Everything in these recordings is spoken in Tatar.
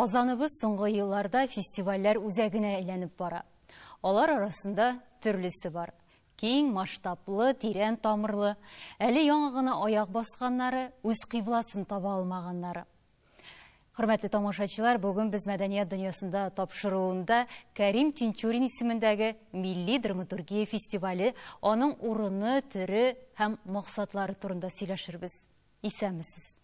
Казаныбыз соңгы елларда фестивальләр үзәгенә әйләнеп бара. Алар арасында төрлесе бар. Киң, масштаблы, тирән тамырлы, әле яңа гына аяк басканнары, үз кыйбласын таба алмаганнары. Хөрмәтле тамашачылар, бүген без мәдәният дөньясында тапшыруында Кәрим Тинчурин исемендәге Милли драматургия фестивале, аның урыны, төре һәм максатлары турында сөйләшербез. Исәнмесез.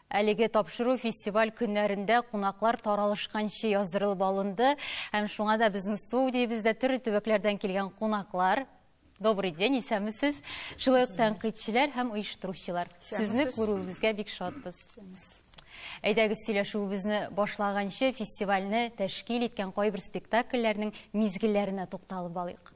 Әлеге тапшыру фестиваль көннәрендә кунаклар таралышканчы яздырылып алынды, һәм шуңа да безнең студиябездә төрле төбәкләрдән килгән кунаклар. Добрый день, исәнмесез. Шулай ук тәнкыйтьчеләр һәм оештыручылар. Сезне күрүебезгә бик шатбыз. Әйдәгез, сөйләшүебезне башлаганчы фестивальне тәшкил иткән кайбер спектакльләрнең мизгелләренә тукталып алыйк.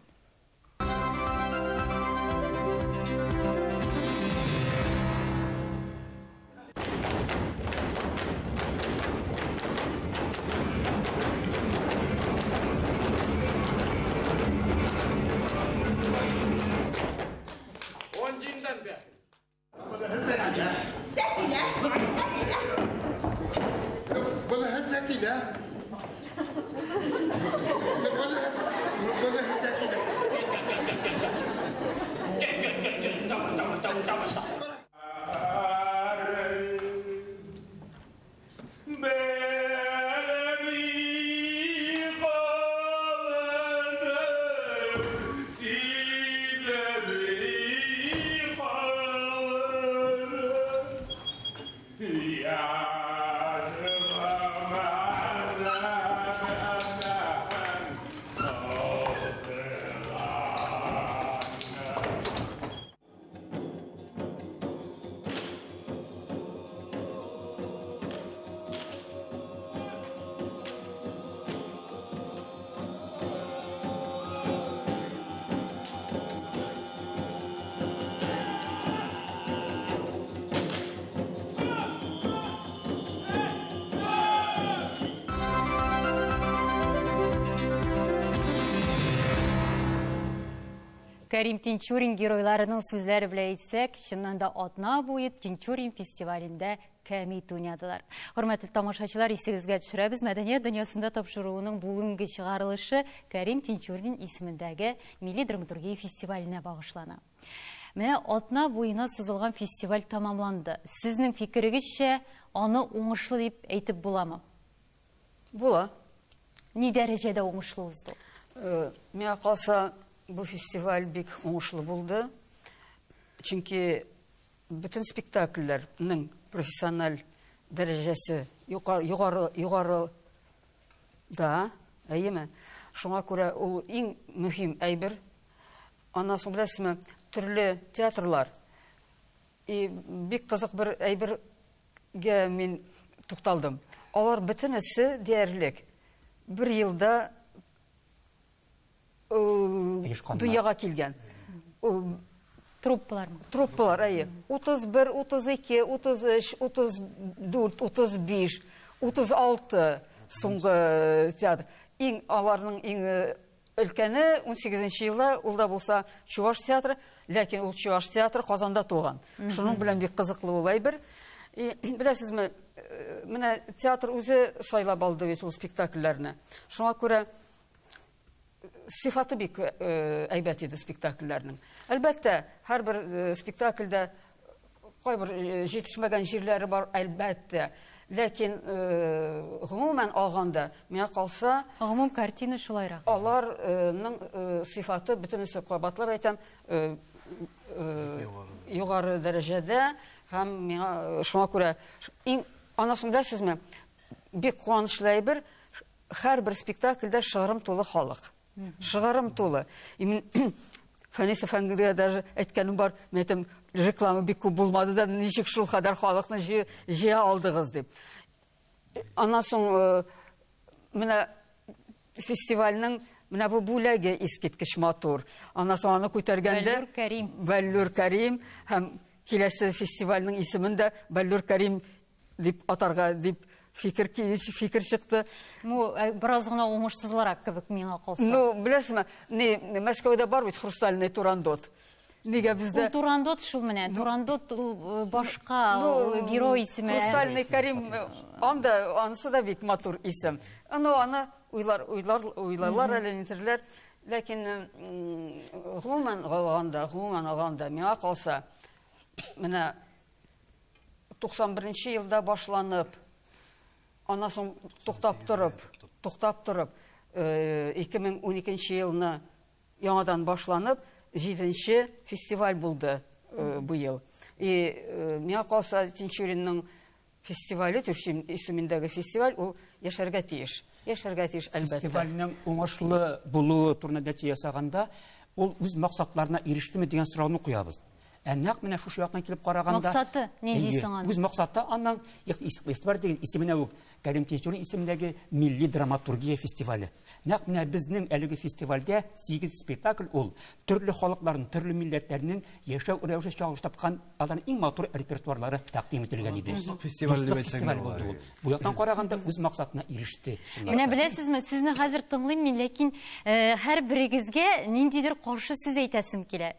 Кәрим Тинчурин геройларының сүзләре белән әйтсәк, чыннан да атна буе Тинчурин фестивалендә кәмит уйнадылар. Хөрмәтле тамашачылар, исегезгә төшерәбез, мәдәният дөньясында тапшыруының бүгенге чыгарылышы Кәрим Тинчурин исемендәге Милли драматургия фестиваленә багышлана. Менә атна буена сузылган фестиваль тамамланды. Сезнең фикерегезчә, аны уңышлы дип әйтеп буламы? Була. Ни дәрәҗәдә уңышлы узды? Миңа калса, bu festival бик уңышлы булды. Чөнки bütün спектакльләрнең профессиональ дәрәҗәсе югары да, әйеме? Шуңа күрә ул иң мөһим әйбер. Анасын беләсезме, төрле театрлар. Бик кызык бер әйбергә мин тукталдым. Алар бөтенесе диярлек. Бер елда дөньяга килгән. Труппалар. Труппалар, әйе. 31, 32, 33, 34, 35, 36 соңгы театр. Аларның иң өлкәне 18-нче елда, ул да булса Чуваш театры, ләкин ул Чуваш театры Казанда туган. Шуның белән бик кызыклы ул әйбер. Беләсезме, менә театр үзе сайлап алды бит ул спектакльләрне. Шуңа күрә сифаты бик әйбәт иде спектакльләрнең. Әлбәттә, һәрбер спектакльдә кайбер җитешмәгән җирләре бар, әлбәттә. Ләкин гомумән алганда, миңа калса, гомум картина шулайрак. Аларның сифаты бөтенесе кабатлап әйтәм, югары дәрәҗәдә, һәм миңа шуңа күрә анасын беләсезме, бик куанычлы әйбер, һәрбер спектакльдә шыгрым тулы халык. Шыгрым тулы. Фәнис әфәндегә даже әйткәнем бар, мәйтем, реклама бик күп булмады да, ничек шул кадәр халыкны җыя алдыгыз дип. Аннан соң менә фестивальнең менә бу бүләге искиткеч матур. Аннан соң аны күтәргәндә Бәллүр Кәрим һәм киләсе фестивальнең исемен дә Бәллүр Кәрим дип атарга дип fikir çıktı. Bu biraz gına uğursuzlarak kebek miyana kalsa. Ну, bilesme, Мәскәүдә бар бит хрустальный турандот. Неге бездә? Ул Турандот шул менә. Турандот ул башка герой исеме. Хрустальный Карим, анысы да бик матур исем. Аны уйларлар әле нитерләр. Ләкин гомумән алганда миңа калса, менә 91 елда башланып, аннан соң туктап турып, 2012 елны яңадан башланып, 7-нче фестиваль булды бу ел. Миңа калса, Тинчуринның фестивале, Тюркче исемендәге фестиваль, ул яшәргә тиеш. Әлбәттә. Фестивальнең уңышлы булуы турында ясаганда, ул үз максатларына ирештеме дигән сорауны куябыз. Нәкъ менә шушы яктан килеп караганда, максаты ни дисең аны? Үз максаты аннан игътибар дигән исеменә үк Кәрим Тинчурин исемендәге милли драматургия фестивале. Нәкъ менә безнең әлеге фестивальдә 8 спектакль ул төрле халыкларның, төрле милләтләрнең яшәү рәвеше чагылыш тапкан аларның иң матур репертуарлары тәкъдим ителгән иде. Фестиваль дип әйтсәң булды. Бу яктан караганда үз максатына иреште. Менә беләсезме, сезне хәзер тыңлыйм мин, ләкин һәр берегезгә ниндидер каршы сүз әйтәсем килә.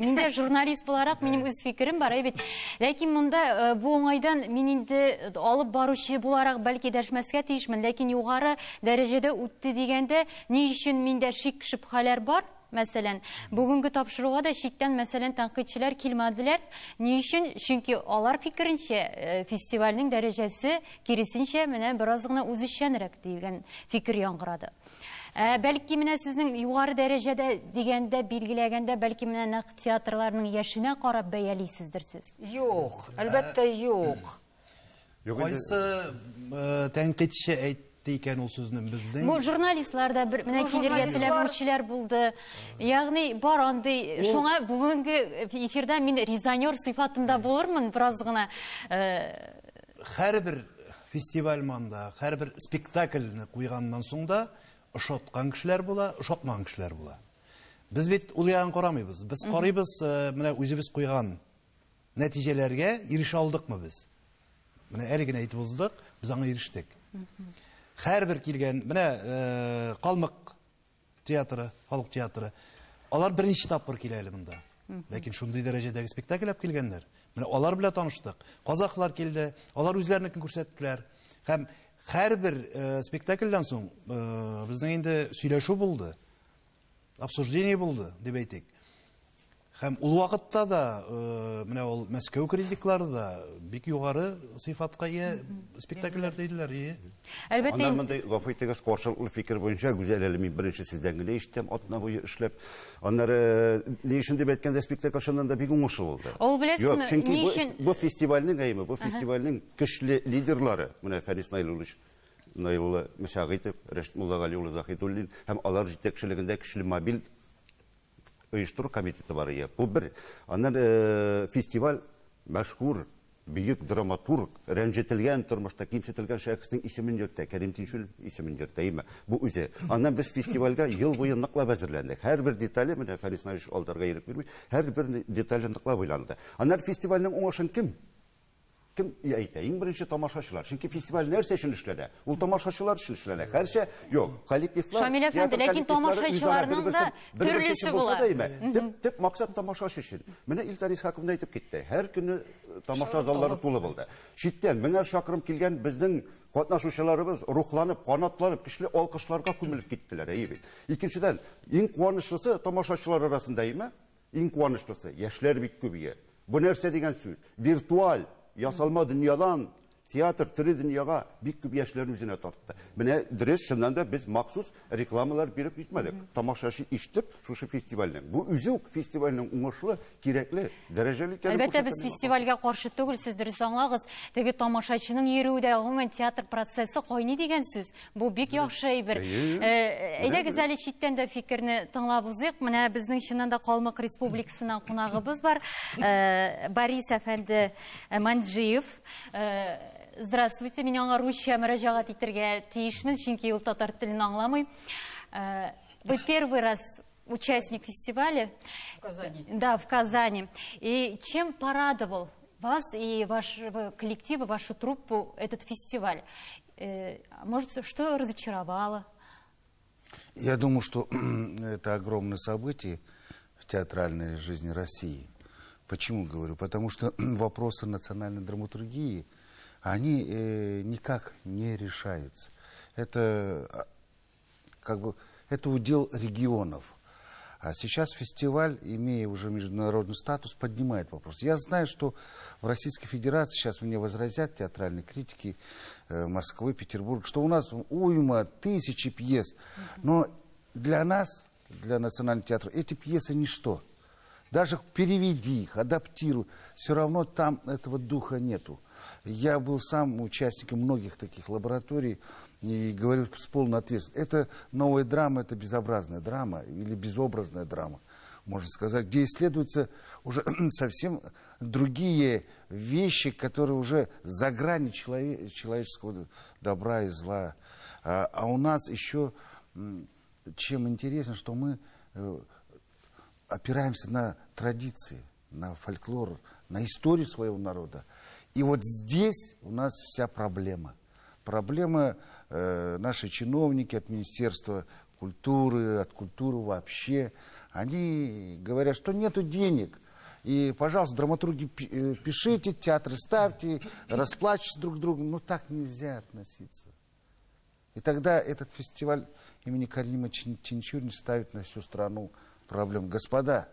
Миндә журналист буларак минем үз фикерем бар, бит. Ләкин монда бу уңайдан мин инде алып баручы буларак бәлки дәшмәскә тиешмен, ләкин югары дәрәҗәдә үтте дигәндә, ни өчен миндә шик-шөбһәләр бар? Мәсәлән, бүгенге тапшыруга да читтән мәсәлән тәнкыйтьчеләр килмәделәр. Ни өчен? Чөнки алар фикеренчә фестивальнең дәрәҗәсе киресенчә менә бераз гына үзешчәнрәк дигән фикер яңгырады. Бәлки менә сезнең югары дәрәҗәдә дигәндә билгеләгәндә, бәлки менә нәкъ театрларның яшенә карап бәялисездер сез. Юк, әлбәттә юк. Кайсы тәнкыйтьче әйтте икән ул сүзне безнең? Бу журналистлар да менә килергә теләмүчеләр булды. Ягъни бар андый, шуңа бүгенге эфирда мин резонер сыйфатында булырмын бераз гына. Һәрбер фестиваль манда, һәрбер спектакльне куйганнан соң да ошаткан кешеләр була, ошатмаган кешеләр була. Без бит ул ягын карамыйбыз. Без карыйбыз менә үзебез куйган нәтиҗәләргә ирешә алдыкмы без? Менә әле генә әйтеп уздык, без аңа ирештек. Һәрбер килгән, менә Калмык театры, халык театры, алар беренче тапкыр килә әле монда. Ләкин шундый дәрәҗәдәге спектакль килгәннәр. Менә алар белән таныштык. Казаклар килде, алар үзләренекен күрсәттеләр. Һәм һәрбер спектакльдән соң безнең инде сөйләшү булды. Обсуждение булды, дип әйтик. Һәм ул вакытта да менә ул Мәскәү критиклары да бик югары сыйфатка ия спектакльләр диделәр. Әлбәттә, мондай гафу итегез, каршылыклы фикер буенча гүзәл әле мин беренче сездән генә ишеттем, атна буе эшләп. Аннары ни өчен дип әйткәндә спектакль шуннан да бик уңышлы булды. Ул беләсезме, ни өчен бу фестивальнең әйме, бу фестивальнең көчле лидерлары, менә Фәрис Наилуллы Мәшәгыйтов, Рәшит Муллагали улы Захидуллин һәм алар җитәкчелегендә көчле мобиль оештыру комитеты бар ия. Бу бер. Аннан фестиваль мәшһүр бөек драматург, рәнҗетелгән тормышта кимсетелгән шәхеснең исемен йөртә, Кәрим Тинчурин исемен йөртә. Бу үзе. Аннан без фестивальгә ел буе ныклап әзерләндек. Һәрбер детале менә Фәрис Наилович алдарга йөреп бирми, һәрбер детале ныклап уйланды. Аннан фестивальнең уңышын кем әйтә? Иң беренче тамашачылар. Чөнки фестиваль нәрсә өчен эшләнә? Ул тамашачылар өчен эшләнә. Һәрчә юк, коллективлар. Шамил әфәнде, ләкин тамашачыларның да төрлесе була. Төп максат тамашачы өчен. Менә Илтарис Хакимов әйтеп китте. Һәр көнне тамаша заллары тулы булды. Читтән 1000 чакрым килгән безнең катнашучыларыбыз рухланып, канатланып, кишле алкышларга күмелеп киттеләр. Икенчедән, иң куанычлысы тамашачылар арасында иң куанычлысы яшьләр бик күбие. Бу нәрсә дигән сүз? Виртуаль ясалма дөньядан театр төре дөньяга бик күп яшьләрне үзенә тартты. Менә дөрес, шуннан да без махсус рекламалар биреп җитмәдек. Тамашачы ишетеп шушы фестивальнең. Бу үзе үк фестивальнең уңышлы, кирәкле, дәрәҗәле икәнен. Әлбәттә, без фестивальгә каршы түгел, сез дөрес аңлагыз. Теге тамашачының йөрүдә гомумән театр процессы кайный дигән сүз. Бу бик яхшы әйбер. Әйдәгез әле читтән дә фикерне тыңлап узыйк. Менә безнең чыннан да Калмык Республикасының кунагыбыз бар. Борис әфәнде Манджиев. Здравствуйте, меня русская мөрәҗәгать итәргә тиешмен, чөнки ул татар телен аңламый. Вы первый раз участник фестиваля. В Казани. Да, в Казани. И чем порадовал вас и вашего коллектива, вашу труппу этот фестиваль? Может, что разочаровало? Я думаю, что это огромное событие. театральной жизни России. Почему говорю? Потому что вопросы национальной драматургии, они никак не решаются. Это это удел регионов. А сейчас фестиваль, имея уже международный статус, поднимает вопрос. Я знаю, что в Российской Федерации, сейчас мне возразят театральные критики Москвы, Петербурга, что у нас уйма, тысячи пьес. Но для нас, для Национального театра, эти пьесы ничто. Даже переведи их, адаптируй, все равно там этого духа нету. Я был сам участником многих таких лабораторий и говорю с полной ответственностью. Это новая драма, это безобразная драма или безобразная драма, можно сказать, где исследуются уже совсем другие вещи, которые уже за гранью человеческого добра и зла. А у нас еще, чем интересно, что мы опираемся на традиции, на фольклор, на историю своего народа. И вот здесь у нас вся проблема. Проблема наши чиновники от Министерства культуры, от культуры вообще, они говорят, что нету денег. И, пожалуйста, драматурги, пишите, театры ставьте, расплачивайтесь друг с другом. Но так нельзя относиться. И тогда этот фестиваль имени Карима Чинчурина ставит на всю страну проблем. Господа,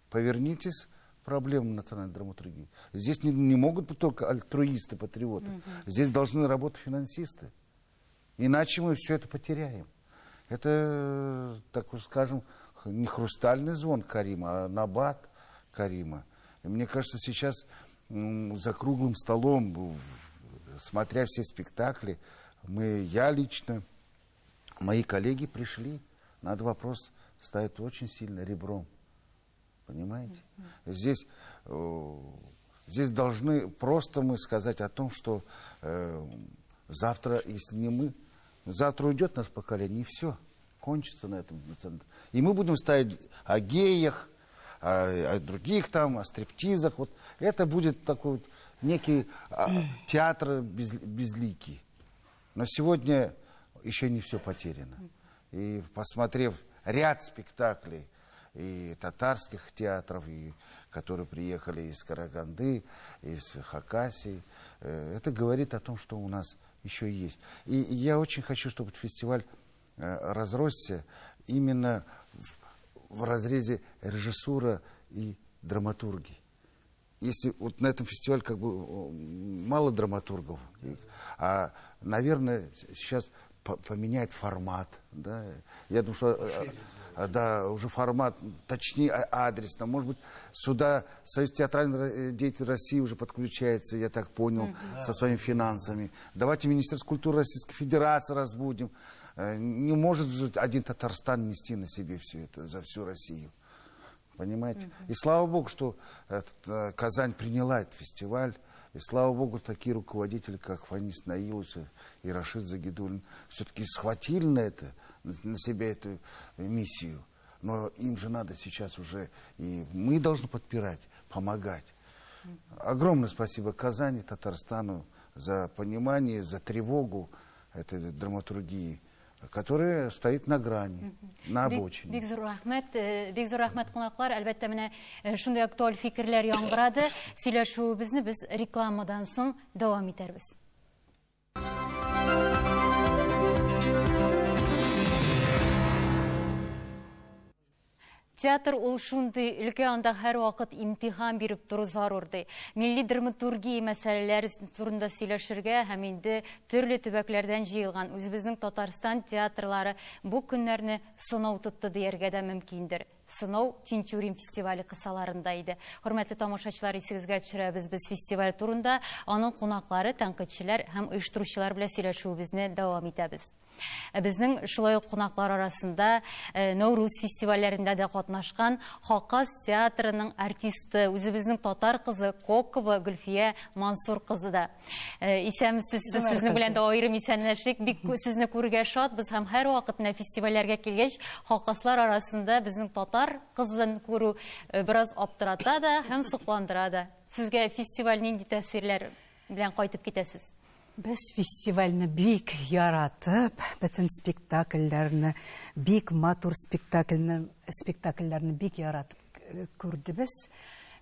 повернитесь к проблемам национальной драматургии. Здесь не могут быть только альтруисты, патриоты. Здесь должны работать финансисты. Иначе мы все это потеряем. Это, так скажем, не хрустальный звон Карима, а набат Карима. И мне кажется, сейчас за круглым столом, смотря все спектакли, я лично, мои коллеги пришли, надо вопрос ставить очень сильно ребром. Понимаете? Здесь должны просто мы сказать о том, что завтра, если не мы, завтра уйдет наше поколение, и все, кончится на этом. И мы будем ставить о геях, о других там, о стриптизах. Вот это будет такой вот некий театр безликий. Но сегодня еще не все потеряно. И посмотрев ряд спектаклей и татарских театров, которые приехали из Караганды, из Хакасии, это говорит о том, что у нас еще есть. И я очень хочу, чтобы этот фестиваль разросся именно в разрезе режиссура и драматургии. Если вот на этом фестивале как бы мало драматургов, наверное, сейчас поменяет формат. Да? Я думаю, что уже формат, точнее адресно. Может быть, сюда Союз театральных деятелей России уже подключается, я так понял, со своими финансами. Давайте Министерство культуры Российской Федерации разбудим. Не может же один Татарстан нести на себе все это за всю Россию. Понимаете? И слава Богу, что Казань приняла этот фестиваль. И слава Богу, такие руководители, как Фанис Наилович и Рашид Загидуллин, все-таки схватили на себя эту миссию. Но им же надо сейчас уже, и мы должны подпирать, помогать. Огромное спасибо Казани, Татарстану за понимание, за тревогу этой драматургии, которая стоит на грани, на обочине. Бик зур рахмет кунаклар. Әлбәттә, менә шундый актуаль фикерләр яңгырады. Сөйләшүебезне без рекламадан соң дәвам итәрбез. Театр ул шундый өлкә, анда һәр вакыт имтихан биреп тору зарурды. Милли драматургия мәсьәләләре турында сөйләшергә һәм инде төрле төбәкләрдән җыелган үзебезнең Татарстан театрлары бу көннәрне сынау тотты дияргә дә мөмкиндер. Сынау Тинчурин фестивале кысаларында иде. Хөрмәтле тамашачылар, исегезгә төшерәбез без фестиваль турында, аның кунаклары, тәнкыйтьчеләр һәм оештыручылар белән сөйләшүебезне дәвам итәбез. Безнең шулай ук кунаклар арасында Нәүрүз фестивальләрендә дә катнашкан Хакас театрының артисты, үзебезнең татар кызы Кокова Гөлфия Мансур кызы да. Исәмсез, сезнең белән дә аерым исәнләшик, бик сезне күрергә шатбыз һәм һәр вакыт менә фестивальләргә килгәч, Хакаслар арасында безнең татар кызын күрү бераз аптырата да һәм сокландыра да. Сезгә фестиваль нинди тәэсирләр белән кайтып китәсез? Без фестивальны бик яратып, бөтен спектакльләрне, бик матур спектакльләрне бик яратып күрдебез.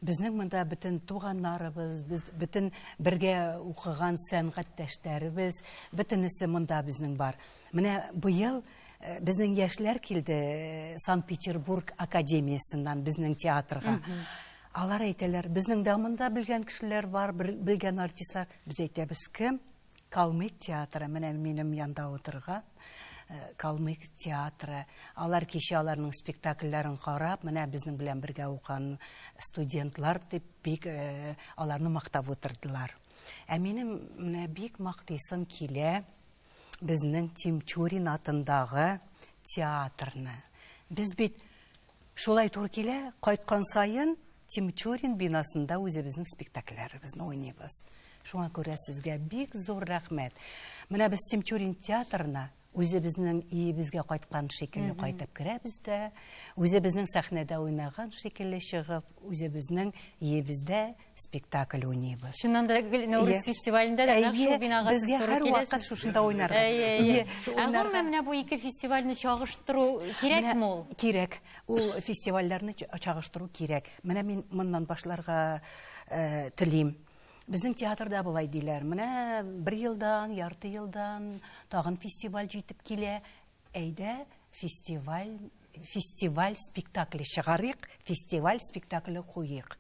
Безнең монда бөтен туганнарыбыз, бөтен бергә укыган сәнгатьтәшләребез, бөтенесе монда безнең бар. Менә быел безнең яшьләр килде Санкт-Петербург академиясыннан безнең театрга. Алар әйтәләр, безнең дә монда белгән кешеләр бар, белгән артистлар. Без әйтәбез, кем? Калмык театры, менә минем янда утырган Калмык театры. Алар кеше аларның спектакльләрен карап, менә безнең белән бергә укыган студентлар дип бик аларны мактап утырдылар. Ә минем менә бик мактыйсым килә безнең Тимчурин атындагы театрны. Без бит шулай туры килә, кайткан сайын Тимчурин бинасында үзебезнең спектакльләребезне уйныйбыз. Шуңа күрә сезгә бик зур рәхмәт. Менә без Тимчурин театрына үзебезнең иебезгә кайткан шикелле кайтып керәбез дә, үзебезнең сәхнәдә уйнаган шикелле чыгып, үзебезнең иебездә спектакль уйныйбыз. Шуннан да Нәүрүз фестивалендә дә шул бинага безгә һәр вакыт шушында уйнарга. Әгәр менә бу ике фестивальне чагыштыру кирәкме ул? Кирәк. Ул фестивальләрне чагыштыру кирәк. Менә мин моннан башларга телим. Безнең театрда булай диләр. Менә 1 елдан, ярты елдан тагын фестиваль җитеп килә. Әйдә, фестиваль спектакле чыгарыйк, фестиваль спектакле куйыйк.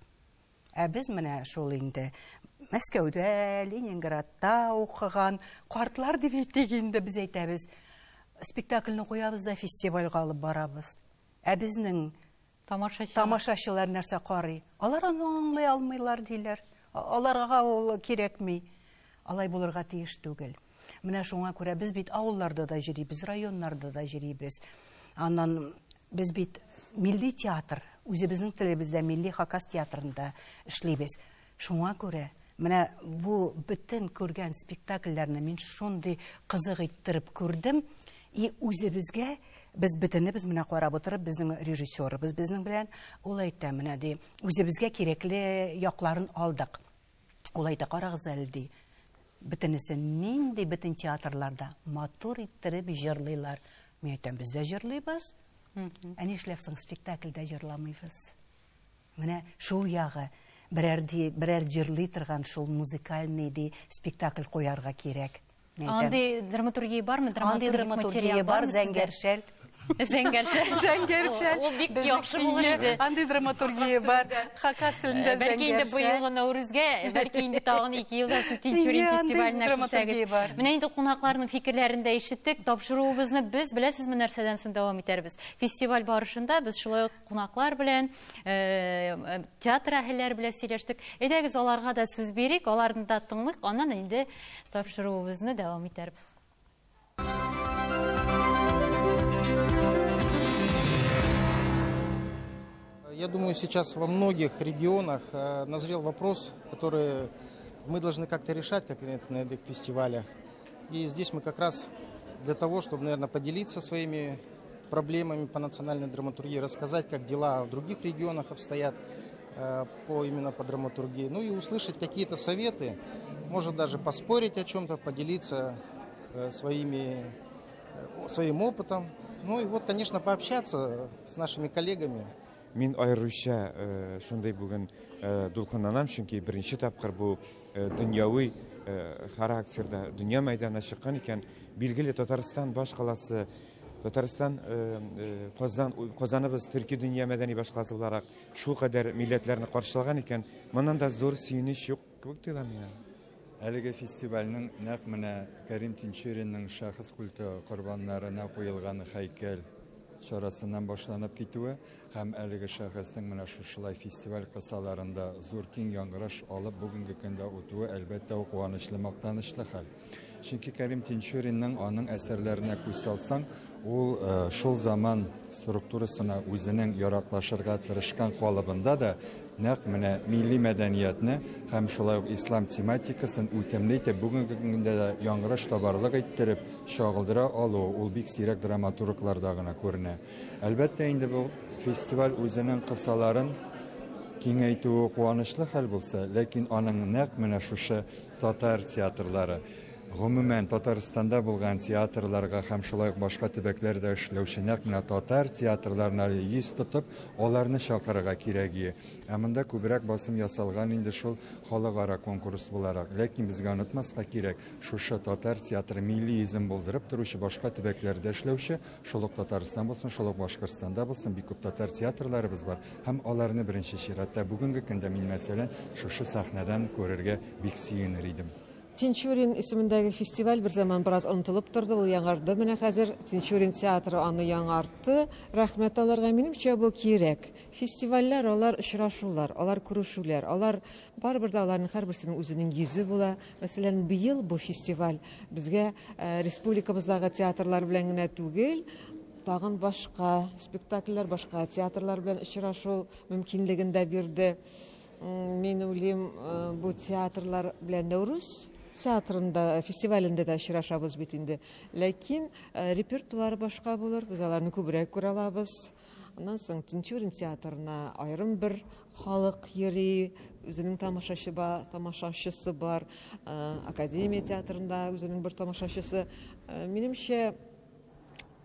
Ә без менә шул инде Мәскәүдә, Ленинградта укыган картлар дип әйтик инде без әйтәбез. Спектакльне куябыз да фестивальгә алып барабыз. Ә безнең тамашачылар нәрсә карый? Алар аны аңлый алмыйлар диләр. Аларга ул кирәкми. Алай булырга тиеш түгел. Менә шуңа күрә без бит авылларда да җирибез, районнарда да җирибез. Аннан без бит милли театр, үзебезнең телебездә милли хакас театрында эшлибез. Шуңа күрә менә бу бөтен күргән спектакльләрне мин шундый кызык иттереп күрдем. И үзебезгә без бөтенебез менә карап утырып, безнең режиссерыбыз безнең белән ул әйтә, менә ди, үзебезгә кирәкле якларын алдык. Ул әйтә, карагыз әле ди. Бөтенесе нинди бөтен театрларда матур иттереп җырлыйлар. Мин әйтәм, без дә җырлыйбыз. Ә нишләп соң спектакльдә җырламыйбыз? Менә шул ягы берәр җырлый торган шул музыкальный ди спектакль куярга кирәк. Андый драматургия бармы? Андый драматургия бар, зәңгәршәл. Зәңгәршәл. Ул бик яхшы булыр иде. Андый драматургия бар. Хакас телендә зәңгәршәл. Бәлки инде бу елга Нәүрүзгә, бәлки инде тагын 2 елдан соң Тинчурин фестиваленә килсәгез. Менә инде кунакларның фикерләрен дә ишеттек. Тапшыруыбызны без беләсезме нәрсәдән соң дәвам итәрбез. Фестиваль барышында без шулай ук кунаклар белән, театр әһелләре белән сөйләштек. Әйдәгез аларга да сүз бирик, аларны да тыңлыйк, аннан инде тапшыруыбызны дәвам итәрбез. Я думаю, сейчас во многих регионах назрел вопрос, который мы должны как-то решать, как на этих фестивалях. И здесь мы как раз для того, чтобы, наверное, поделиться своими проблемами по национальной драматургии, рассказать, как дела в других регионах обстоят именно по драматургии, ну и услышать какие-то советы, может даже поспорить о чем-то, поделиться своим опытом. Ну и вот, конечно, пообщаться с нашими коллегами. Мин айрыша шундай бүген дулкынланам, чөнки беренче тапкыр бу дөньяви характерда дөнья мәйданына чыккан икән. Билгеле Татарстан баш каласы, Татарстан Казаныбыз Төрки дөнья мәдәни баш каласы буларак шул кадәр милләтләрне каршылаган икән. Моннан да зур сөенеч юк кебек тоела миңа. Әлеге фестивальнең нәкъ менә Кәрим Тинчуринның шәхес культы корбаннарына куелган һәйкәл чарасыннан башланып китүе һәм әлеге шәхеснең менә шушылай фестиваль кысаларында зур киң яңгыраш алып бүгенге көндә үтүе әлбәттә куанычлы, мактанычлы хәл. Чөнки Кәрим Тинчуринның аның әсәрләренә күз салсаң, ул шул заман структурасына үзенең яраклашырга тырышкан калыбында да нәкъ менә милли мәдәниятне һәм шулай ук ислам тематикасын үтемле итеп бүгенге көндә дә яңгыраш табарлык иттереп чагылдыра алу, ул бик сирәк драматургларда гына күренә. Әлбәттә инде бу фестиваль үзенең кысаларын киңәйтүе куанычлы хәл булса, ләкин аның нәкъ менә шушы татар театрлары Гомумән Татарстанда булган театрларга һәм шулай ук башка төбәкләрдә эшләүче нәкъ менә татар театрларына йөз тотып, аларны чакырырга кирәк. Ә монда күбрәк басым ясалган инде шул халыкара конкурс буларак. Ләкин безгә онытмаска кирәк, шушы татар театры милли изм булдырып торучы башка төбәкләрдә эшләүче, шул ук Татарстан булсын, шул ук Башкортстанда булсын, бик күп татар театрларыбыз бар. Һәм аларны беренче чиратта бүгенге көндә мин мәсәлән шушы сәхнәдән күрергә бик сөенер идем. Тинчурин исемендәге фестиваль бер заман бераз онытылып торды, ул яңарды. Менә хәзер Тинчурин театры аны яңартты. Рәхмәт аларга, минемчә бу кирәк. Фестивальләр, алар очрашулар, алар күрешүләр, алар барыбер дә аларның һәрберсенең үзенең йөзе була. Мәсәлән, быел бу фестиваль безгә республикабыздагы театрлар белән генә түгел, тагын башка спектакльләр, башка театрлар белән очрашу мөмкинлеген дә бирде. Мин уйлыйм, бу театрлар белән Нәүрүз театрында, фестивалендә дә очрашабыз бит инде. Ләкин репертуар башка булыр, без аларны күбрәк күрә алабыз. Аннан соң Тинчурин театрына аерым бер халык йөри, үзенең тамашачысы бар. Академия театрында үзенең бер тамашачысы. Минемчә,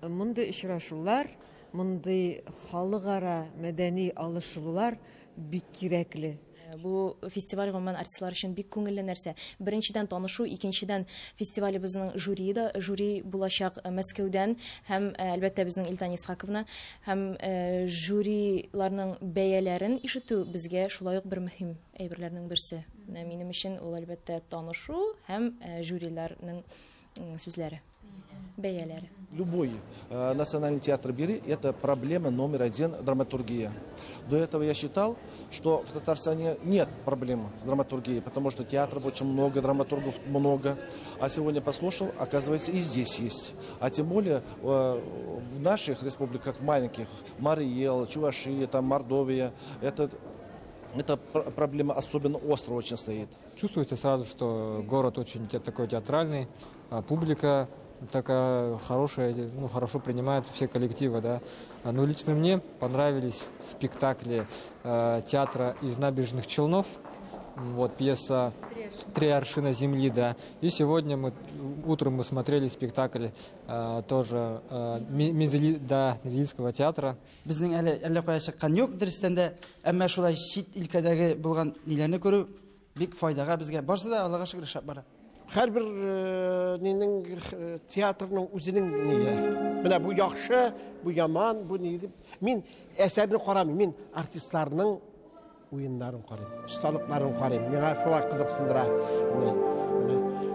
мондый очрашулар, мондый халыкара мәдәни алышулар бик кирәкле. Бу фестиваль гомумән артистлар өчен бик күңелле нәрсә. Беренчедән танышу, икенчедән фестивалебезнең жюри булачак Мәскәүдән һәм әлбәттә безнең Илтан Исхаковна һәм жюриларның бәяләрен ишетү безгә шулай ук бер мөһим әйберләрнең берсе. Минем өчен ул әлбәттә танышу һәм жюриларның сүзләре, бәяләре. Любой национальный театр бери – это проблема номер один – драматургия. До этого я считал, что в Татарстане нет проблем с драматургией, потому что театров очень много, драматургов много. А сегодня послушал, оказывается, и здесь есть. А тем более в наших республиках маленьких, Марий-Эл, Чувашия, там, Мордовия, эта проблема особенно остро очень стоит. Чувствуется сразу, что город очень такой театральный, публика такая хорошая, хорошо принимают все коллективы, да. Но лично мне понравились спектакли театра из Набережных Челнов, вот пьеса «Три аршина земли», да. И сегодня утром мы смотрели спектакль тоже Мензелинского театра. Безнең әле кая чыккан юк дөрестән дә, әмма шулай чит илкәдәге булган ниләрне күрү бик файдага безгә. Барсы да Аллага шөкер шат бара. Һәрбер театрның үзенең нигә. Менә бу яхшы, бу яман, бу ни дип. Мин әсәрне карамыйм, мин артистларның уеннарын карыйм, осталыкларын карыйм. Миңа шулай кызыксындыра.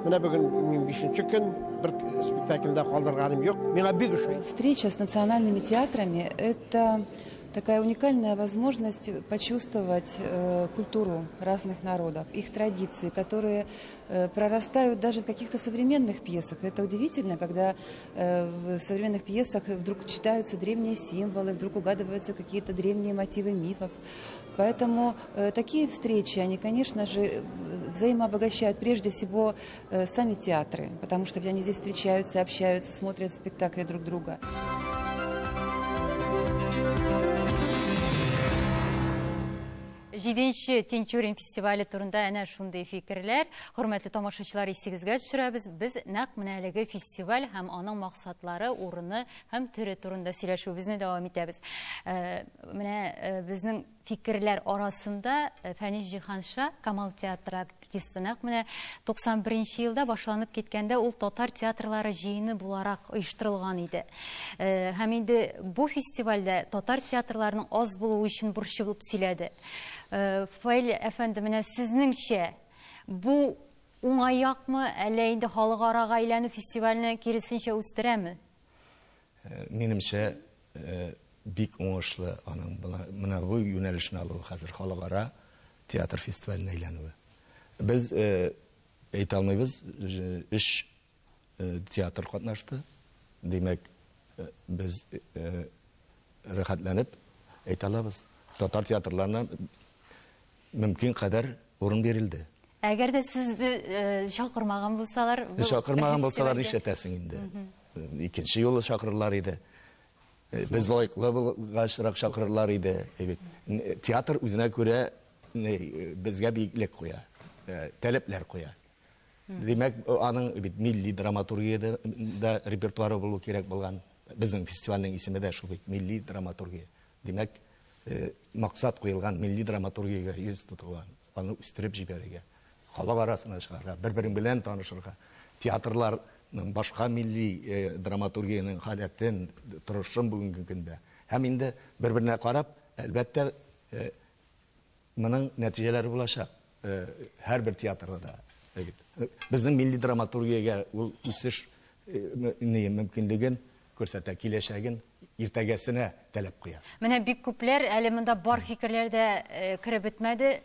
Менә бүген мин 5нче көн бер спектакльдә калдырганым юк. Миңа бик ошый. Встреча с национальными театрами – это такая уникальная возможность почувствовать культуру разных народов, их традиции, которые прорастают даже в каких-то современных пьесах. Это удивительно, когда в современных пьесах вдруг читаются древние символы, вдруг угадываются какие-то древние мотивы мифов. Поэтому такие встречи, они, конечно же, взаимообогащают прежде всего сами театры, потому что они здесь встречаются, общаются, смотрят спектакли друг друга. 7-нче Тинчурин фестивале турында әнә шундый фикерләр. Хөрмәтле тамашачылар, исегезгә төшерәбез. Без нәкъ менә әлеге фестиваль һәм аның максатлары, урыны һәм төре турында сөйләшүбезне дәвам итәбез. Менә безнең фикерләр арасында Фәнис Җиһанша, Камал театры артисты, нәкъ менә 91 елда башланып киткәндә ул татар театрлары җыйыны буларак оештырылган иде. Һәм инде бу фестивальдә татар театрларының аз булуы өчен бурчы булып сөйләде. Фаил әфәнде, менә сезнеңчә бу уңайякмы, әллә инде халыкарага әйләнү фестивальне киресенчә үстерәме? Минемчә бик уңышлы аның менә бу юнәлешне алуы хәзер халыкара театр фестиваленә әйләнүе. Без әйтә алмыйбыз, 3 театр катнашты. Димәк, без рәхәтләнеп әйтә алабыз. Татар театрларына мөмкин кадәр урын бирелде. Әгәр дә сезне чакырмаган булсалар, чакырмаган булсалар нишләтәсең инде? Икенче юлы чакырырлар иде. Без лайыклы булгачрак чакырырлар иде. Театр үзенә күрә безгә биеклек куя, таләпләр куя. Демәк, аның бит милли драматургияда да репертуары булу кирәк булган. Безнең фестивальнең исеме дә шул бит милли драматургия. Демәк, максат куелган милли драматургиягә йөз тотылган. Аны үстереп җибәрергә, халык арасына чыгарга, бер-берен белән танышырга, театрларның башка милли драматургияның халәтен, торышын бүгенге көндә. Һәм инде бер-беренә карап, әлбәттә, моның нәтиҗәләре булачак. Һәрбер театрда да. Безнең милли драматургиягә ул үсеш мөмкинлеген күрсәтә, киләчәген иртәгәсенә таләп куя. Менә бик күпләр әле монда бар фикерләрдә кереп бетмәде.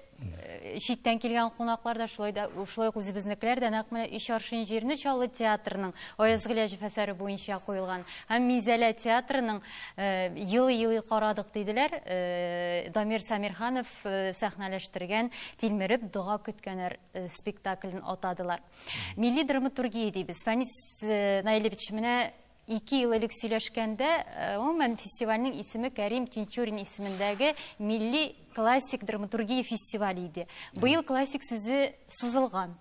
Читтән килгән кунаклар да шулай ук үзебезнекеләр дә нәкъ менә Ишаршин җирне Чаллы театрының Аяз Гыйләҗев әсәре буенча куелган һәм Мизәлә театрының елый карадык диделәр. Дамир Самирханов сәхнәләштергән Тилмереп дуга көткәннәр спектаклен атадылар. Милли драматургия дибез. Фәнис Наилевич, менә 2 ел элек сөйләшкәндә, гомумән фестивальнең исеме Кәрим Тинчурин исемендәге милли классик драматургия фестивале иде. Быел классик сүзе сызылган.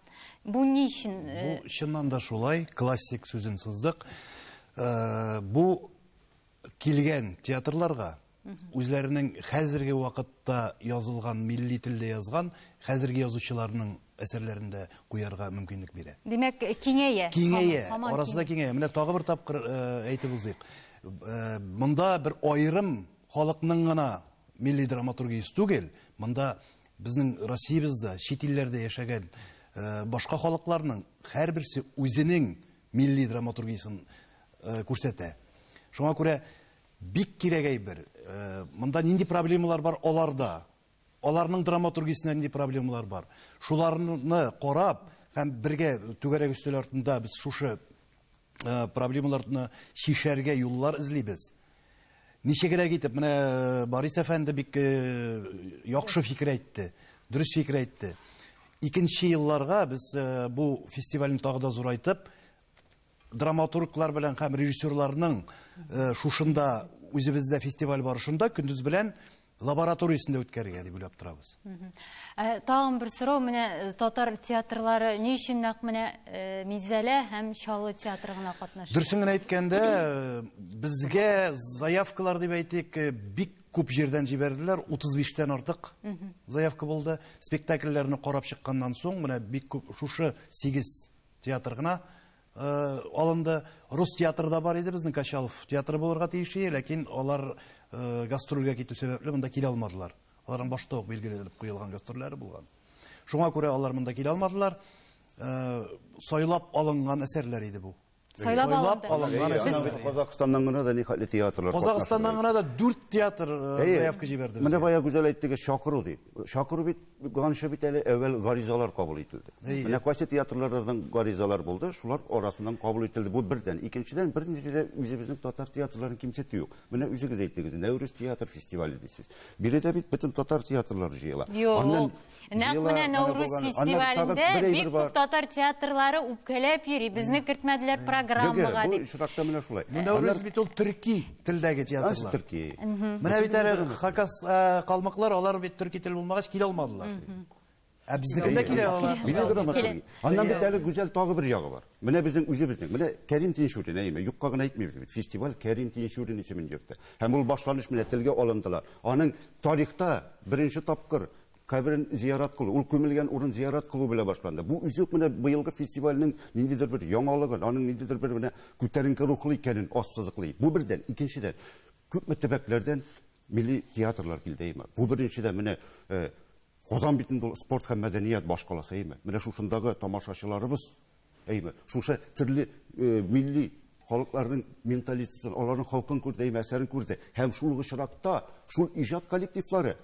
Бу ни өчен? Бу чыннан да шулай, классик сүзен сыздык. Бу килгән театрларга үзләренең хәзерге вакытта язылган, милли телдә язган, хәзерге язучыларның әсәрләрендә куярга мөмкинлек бирә. Демәк, киңәя. Киңәя, арасында киңәя. Менә тагы бер тапкыр әйтеп узыйк. Монда бер аерым халыкның гына милли драматургиясе түгел, монда безнең Россиябызда, чит илләрдә яшәгән башка халыкларның һәрберсе үзенең милли драматургиясын күрсәтә. Шуңа күрә бик кирәк әйбер. Монда нинди проблемалар бар аларда? Аларның драматургиясендә нинди проблемалар бар? Шуларны карап һәм бергә түгәрәк өстәл артында без шушы проблемаларны шишәргә юллар эзлибез. Ничегрәк итеп, менә Борис әфәнде бик яхшы фикер әйтте, дөрес фикер әйтте. Икенче елларга без бу фестивальне тагы да зурайтып, драматурглар белән һәм режиссерларның шушында үзебездә фестиваль барышында көндез белән лабораториясында үткәргә дип уйлап торабыз. Тагын бер сорау, менә татар театрлары ни өчен нәкъ менә Мизәлә һәм Чаллы театры гына катнаша? Дөресен генә әйткәндә, безгә заявкалар дип әйтик, бик күп җирдән җибәрделәр, 35тән артык заявка булды. Спектакльләрне карап чыкканнан соң, менә бик күп шушы 8 театр гына алынды. Рус театры да бар иде, безнең Качалов театры булырга тиешле, ләкин алар гастрольгә китү сәбәпле монда килә алмадылар. Аларның башта ук билгеләп куелган гастрольләре булган. Шуңа күрә алар монда килә алмадылар. Сайлап алынган әсәрләр иде бу. Сайлап алынган әсәрләр. Казакстаннан гына да нихәтле театрлар. Казакстаннан гына да 4 театр заявка җибәрде. Менә бая гүзәл әйттегез, чакыру дип. Чакыру бит ганча бит әле әввәл гаризалар кабул ителде. Менә кайсы театрлардан гаризалар булды, шулар арасыннан кабул ителде. Бу бердән. Икенчедән, берничә үзебезнең татар театрларын кимсәтү юк. Менә үзегез әйттегез, Нәүрүз театр фестивале дисез. Биредә бит бөтен татар театрлары җыела. Нәкъ менә Нәүрүз фестивалендә бик күп татар театрлары үпкәләп йөри. Безне кертмәделәр программага дип. Бу шуракта менә шулай. Нәүрүз бит ул төрки телдәге театрлар. Төрки. Менә бит әле Хакас калмыклар, алар бит төрки тел булмагач килә алмадылар. Ә безнекендә килә алар. Милли драматургия. Аннан бит әле гүзәл тагы бер ягы бар. Менә безнең үзебезнең, менә Кәрим Тинчурин әйме, юкка гына әйтмәйбез бит. Фестиваль Кәрим Тинчурин исемен йөртте. Һәм ул башланыш менә телгә алындылар. Аның тарихта беренче тапкыр каберен зиярат кылу, ул күмелгән урын зиярат кылу белән башланды. Бу үзүк менә быелгы фестивальнең ниндидер бер яңалыгын, аның ниндидер бер менә күтәренке рухлы икәнен ассызыклый. Бу бердән, икенчедән күп төбәкләрдән милли театрлар килде әйме. Бу беренчедән менә Казан битендә спорт һәм мәдәният башкаласы әйме. Менә шушындагы тамашачыларыбыз әйме. Шушы төрле милли халыкларның менталитетын, аларның халкын күрде, әсәрен күрде. Һәм шул очракта шул иҗат коллективлары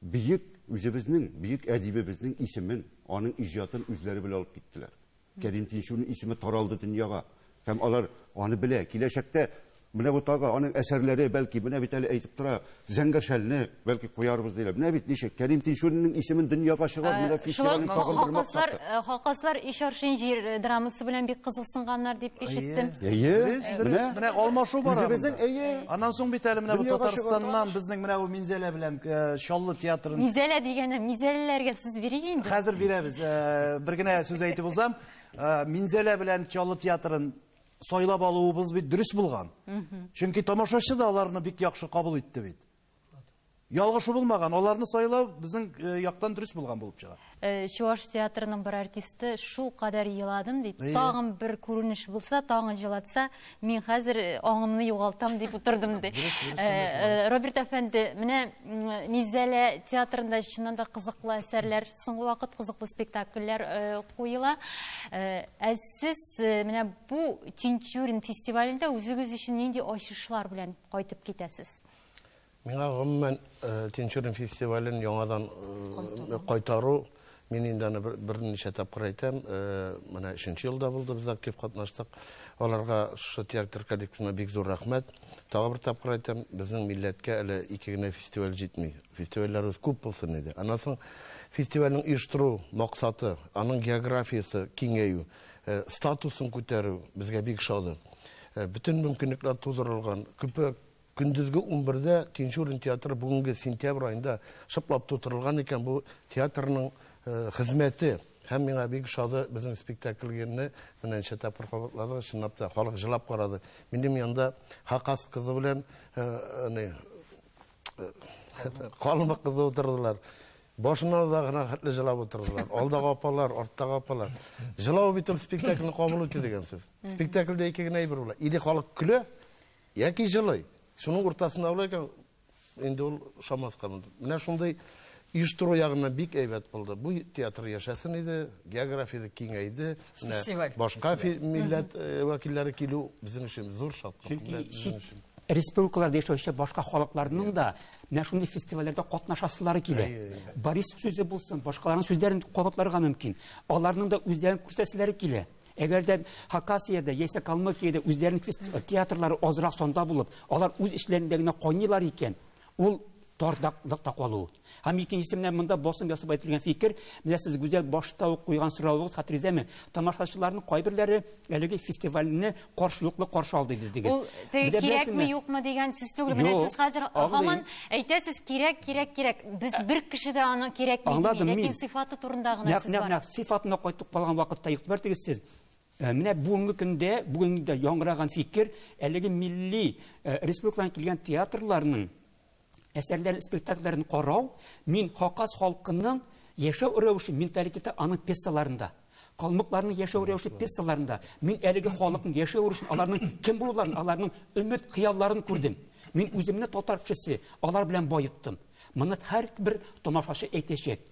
бийек үзебезнең, бийек әдибебезнең исемен, аның иҗатын үзләре белән алып киттеләр. Кәрим Тинчурин исеме таралды дөньяга. Һәм алар аны белә. Киләчәктә менә бу тагы аның әсәрләре бәлки менә бит әле әйтеп тора, Зәңгәршәлне бәлки куярбыз диләр. Менә бит ничек Кәрим Тинчуринның исемен дөньяга чыгар, менә фестивальне тагын бер максаты. Хакаслар Ишаршин җир драмасы белән бик кызыксынганнар дип ишеттем. Менә алмашу бара. Аннан соң бит әле менә бу Татарстаннан безнең менә бу Минзәлә белән Чаллы театрын. Мизәлә дигәндә, мизәләләргә сез бирик инде. Хәзер бирәбез. Бер генә сүз әйтеп узам. Минзәлә белән Чаллы театрын сайлап алуыбыз бит дөрес булган. Чөнки тамашачы да аларны бик яхшы кабул итте бит. Ялгышы булмаган, аларны сайлау безнең яктан дөрес булган булып чыга. Чуваш театрының бір артисты шул кадәр еладым дейді. Тагын бір күренеш булса, тагын җылатса, мин хәзер аңымны югалтам дип утырдым ди. Роберт әфәнде, менә Минзәлә театрында чыннан да кызыклы әсәрләр, соңгы вакыт кызыклы спектакльләр куела. Сез менә бу Тинчурин фестивалендә үзегез өчен нинди ачышлар белән кайтып китәсез? Миңа гомумән Тинчурин фестивален яңадан кайтару мин инде берничә тапкыр әйтәм, менә 3нче елда булды, без актив катнаштык. Аларга шу театр коллективына бик зур рәхмәт. Тагы бер тапкыр әйтәм, безнең милләткә әле 2 генә фестиваль җитми. Фестивальләр күп булсын иде. Аннан соң фестивальнең оештыру максаты, аның географиясы киңәю, статусын күтәрү безгә бик шады. Бүтән мөмкинлекләр тудырылган. Күндезге 11-дә Тинчурин театры бүгенге сентябрь айында шыплап тутырылган икән. Бу театрның хезмәте һәм миңа бик шады безнең спектакльгә менә тапкыр кабатлады, чынлап та халык җылап карады. Минем янда Хакас кызы белән Калмык кызы утырдылар. Башыннан да гына хәтле җылап утырдылар. Алдагы апалар, арттагы апалар. Җылау бит спектакльне кабул итте дигән сүз. Спектакльдә 2 генә әйбер була. Или халык көлә, яки җылый. Шуның уртасында булган инде ул шамаска булды. Менә шундый оештыру ягына бик әйбәт булды. Бу театр яшәсен иде, географияда киңәйде. Башка милләт вәкилләре килү безнең өчен зур шатлык. Республикаларда яшәүче башка халыкларның да менә шундый фестивальләрдә катнашасылары килә. Борис сүзе булсын, башкаларның сүзләрен кабатларга мөмкин. Аларның да үзләрен күрсәтәселәре килә. Әгәр дә Хакасиядә, яисә Калмыкиядә үзләренең театрлары азрак сонда булып, алар үз эшләрендә генә кайнылар икән, ул тардаклыкта калу. Һәм икенчесе менә монда басым ясап әйтелгән фикер, менә сез гүзәл башта ук куйган соравыгыз хәтерезәме? Тамашачыларның кайберләре әлеге фестивальне каршылыклы каршы алды дигез. Ул кирәкме, юкмы дигән сүз түгел. Менә сез хәзер һаман әйтәсез кирәк. Без бер кеше дә аны кирәкми дип, ләкин сыйфаты турында гына сүз бар. Нәкъ сыйфатына кайтып калган вакытта игътибар итегез. Менә бүгенге көндә яңгыраган фикер, әлеге милли республикадан килгән театрларның әсәрләрен, спектакльләрен карау, мин Хакас халкының яшәү рәвеше, менталитеты аның пьесаларында, калмыкларның яшәү рәвеше пьесаларында, мин әлеге халыкның яшәү рәвешен, аларның кем булуларын, аларның өмет хыялларын күрдем. Мин үземне татар кешесе, алар белән байыттым. Моны һәрбер тамашачы әйтәчәк.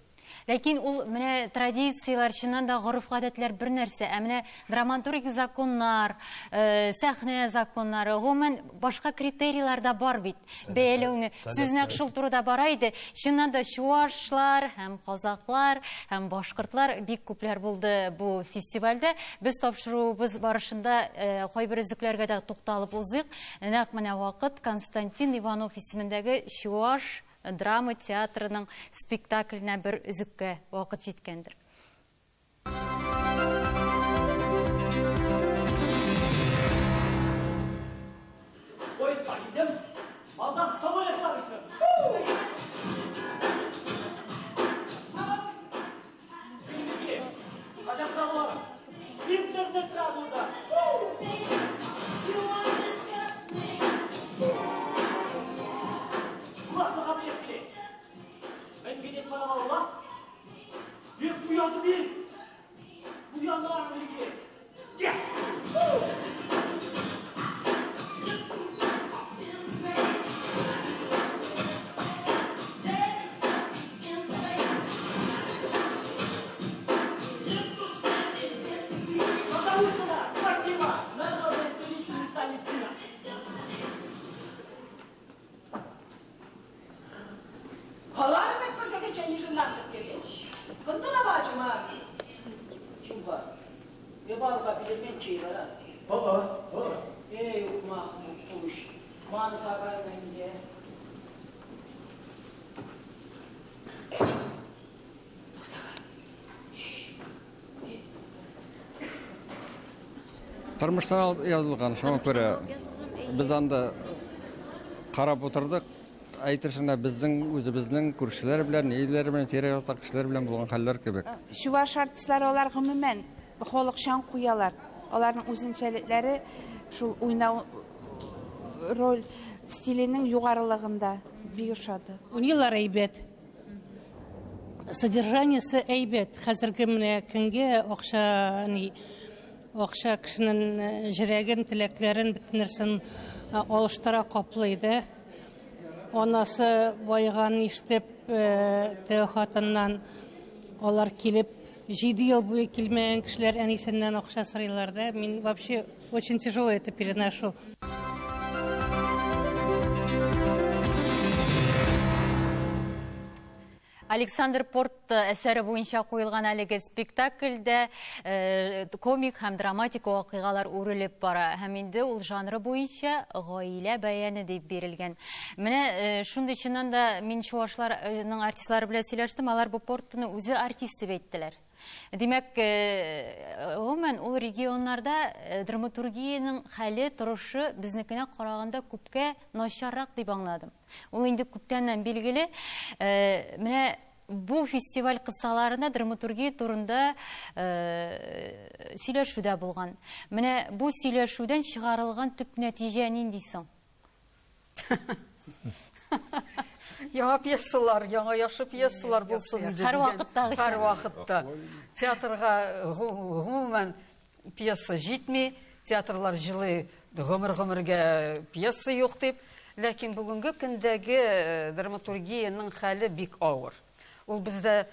Ләкин ул менә традициялар, чыннан да гореф-гадәтләр бер нәрсә, менә драматургик законнар, сәхнә законнары, гомумән башка критерийлар да бар бит. Бәяләүне сүз нәкъ шул турыда бара иде. Чыннан да чуашлар, һәм казаклар, һәм башкортлар бик күпләр булды бу фестивальдә. Без тапшыруыбыз барышында кайбер үзекләргә дә тукталып узыйк. Нәкъ менә вакыт Константин Иванов исемендәге Чуаш драма театрының спектакльне бер үзеккә вакыт җиткәндер. Тормыштан язылған, шоңа көрі біз анда қарап отырдық, әйтіршіне біздің күршілер білән, ейлер білән, тере ортақ кішілер білән болған қаллар кебек. Шуваш артистлары олар ғымымен халыкчан куялар. Аларның үзенчәлекләре шул уйнау роль стиленең югарылыгында бик ошады. Уйлар әйбәт. Содержаниесе әйбәт. Хәзерге менә көнгә акча кешенең җөрәген, теләкләрен, бөтен нәрсән алыштыра каплый да. Анасы байган ишетеп, хатыннан алар килеп 7 ел буе килмәгән кешеләр әнисеннән акча сорыйлар да. Мин вообще очень тяжело это переношу. Александр Порт әсәре буенча куелган әлеге спектакльдә комик һәм драматик вакыйгалар үрелеп бара. Һәм инде ул жанры буенча гаилә бәяне дип бирелгән. Менә шундый чыннан да мин чуашларның артистлары белән сөйләштем, алар бу Портны үзе артист дип әйттеләр. Димәк, гомумән ул регионнарда драматургияның хәле, торышы безнекенә караганда күпкә начаррак дип аңладым. Ул инде күптәннән билгеле. Менә бу фестиваль кысаларында драматургия турында сөйләшүдә булган. Менә бу сөйләшүдән чыгарылган төп нәтиҗә нинди соң? Яңа пьесалар, яңа яхшы пьесалар булсын иде. Һәр вакытта. Театрга гомумән пьеса җитми, театрлар җылы гомергә пьеса юк дип, ләкин бүгенге көндәге драматургияның хәле бик авыр. Ул бездә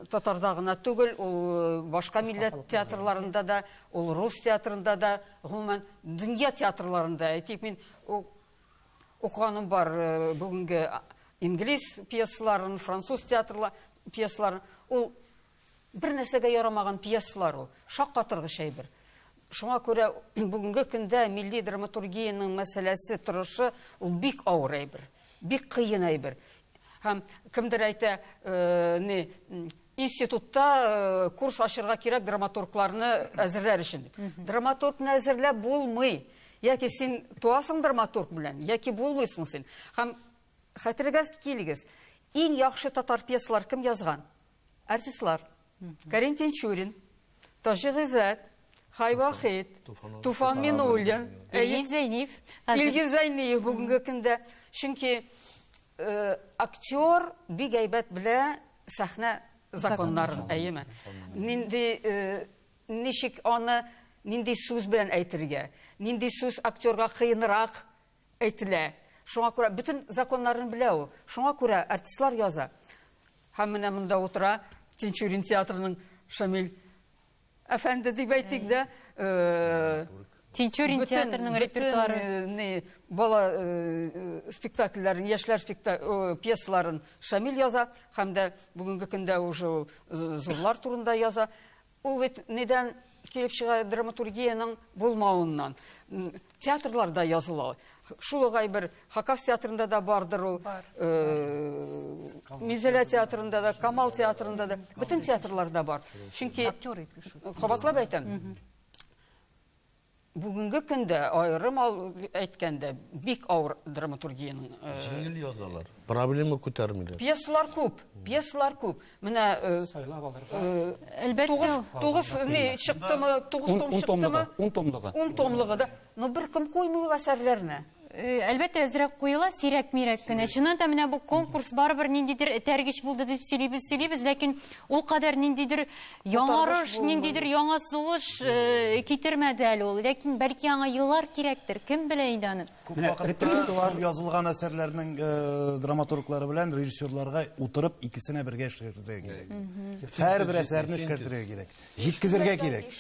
татарда гына түгел, ул башка милләт театрларында да, ул рус театрында да, гомумән дөнья театрларында. Әйтик, мин укыганым бар бүгенге инглиз пьесаларын, француз театрлар пьесаларын. Ул бер нәрсәгә ярамаган пьесалар ул. Шаккатыргыч әйбер. Шуңа күрә бүгенге көндә милли драматургияның мәсьәләсе, торышы ул бик авыр әйбер, бик кыен әйбер. Һәм кемдер әйтә, институтта курс ачырга кирәк драматургларны әзерләр өчен. Драматургны әзерләп булмый. Яки син туасың драматург белән, яки булмыйсың син. Һәм хәтергә килегез. Иң яхшы татар пьесалар кем язган? Артистлар. Карим Тинчурин, Таҗи Гыйззәт, Хайвахид, Туфан Минуллин, Илгиз Зәйниев бүгенге көндә. Чөнки актер бик әйбәт белә сәхнә законнарын, әйеме. Ничек аны нинди сүз белән әйтергә, нинди сүз актерга кыенрак әйтелә. Шуңа күрә bütün законнарын белә ул. Шуңа күрә артистлар яза. Һәм менә монда утыра Тинчурин театрының Шамил әфәнде дип әйтик дә, Тинчурин театрының репертуары, бала спектакльләрен, яшьләр пьесаларын Шамил яза, һәм дә бүгенге көндә уже зурлар турында яза. Ул бит недән килеп чыга драматургияның булмавыннан. Театрларда языла. Шулай бер Хакас театрында да бардыр ул, Мизелә театрында да, Камал театрында да, bütün театрларда бар. Чөнки кабатлап әйтәм. Бүгенге көндә айрым әйткәндә бик авыр драматургияның җиңел язалар. Проблема күтәрмиләр. Пьесалар күп. Менә әлбәттә 9 чыктымы, 9 том чыктымы? 10 томлыгы. 10 томлыгы да. Но бер кем куймый ул әсәрләрне. Әлбәттә әзрәк куела, сирәк-мирәк кенә. Чыннан да менә бу конкурс барыбер ниндидер этәргеч булды дип сөйлибез, ләкин ул кадәр ниндидер яңарыш, ниндидер яңа сулыш китермәде әле ул. Ләкин бәлки яңа еллар кирәктер. Кем белә инде аны? Репертуар язылган әсәрләрнең драматурглары белән режиссерларга утырып икесенә бергә эшләргә кирәк. Һәрбер әсәрне эшкәртергә кирәк. Җиткезергә кирәк.